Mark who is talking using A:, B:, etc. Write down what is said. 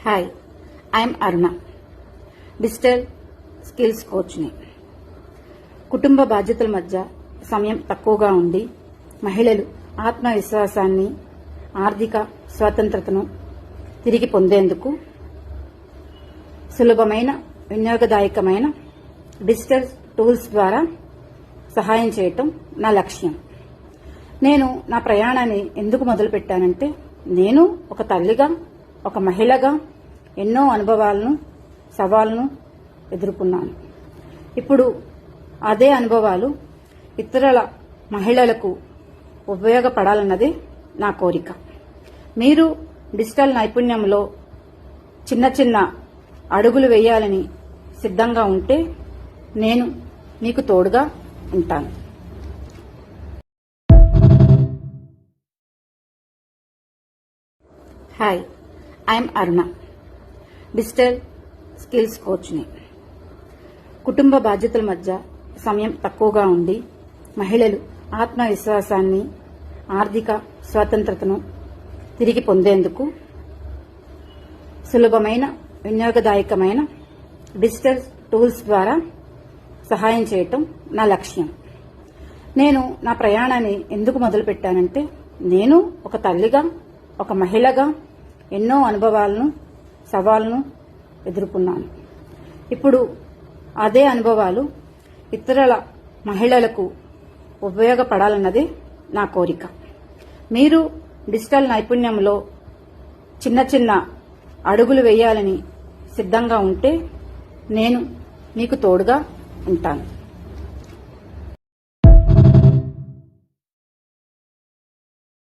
A: Hi, I'm Aruna, digital skills కోచ్ని. కుటుంబ బాధ్యతల మధ్య సమయం తక్కువగా ఉండి మహిళలు ఆత్మవిశ్వాసాన్ని, ఆర్థిక స్వాతంత్రతను తిరిగి పొందేందుకు సులభమైన, వినియోగదాయకమైన డిజిటల్ టూల్స్ ద్వారా సహాయం చేయటం నా లక్ష్యం. నేను నా ప్రయాణాన్ని ఎందుకు మొదలుపెట్టానంటే, నేను ఒక తల్లిగా, ఒక మహిళగా ఎన్నో అనుభవాలను, సవాళ్లను ఎదుర్కొన్నాను. ఇప్పుడు అదే అనుభవాలు ఇతరుల మహిళలకు ఉపయోగపడాలన్నదే నా కోరిక. మీరు డిజిటల్ నైపుణ్యంలో చిన్న చిన్న అడుగులు వేయాలని సిద్ధంగా ఉంటే నేను మీకు తోడుగా ఉంటాను. Hi, I'm Aruna, digital skills కోచ్ని. కుటుంబ బాధ్యతల మధ్య సమయం తక్కువగా ఉండి మహిళలు ఆత్మవిశ్వాసాన్ని, ఆర్థిక స్వాతంత్రతను తిరిగి పొందేందుకు సులభమైన, వినియోగదాయకమైన డిజిటల్ టూల్స్ ద్వారా సహాయం చేయటం నా లక్ష్యం. నేను నా ప్రయాణాన్ని ఎందుకు మొదలుపెట్టానంటే, నేను ఒక తల్లిగా, ఒక మహిళగా ఎన్నో అనుభవాలను, సవాళ్లను ఎదుర్కొన్నాను. ఇప్పుడు అదే అనుభవాలు ఇతరుల మహిళలకు ఉపయోగపడాలన్నదే నా కోరిక. మీరు డిజిటల్ నైపుణ్యంలో చిన్న చిన్న అడుగులు వేయాలని సిద్ధంగా ఉంటే నేను మీకు తోడుగా ఉంటాను.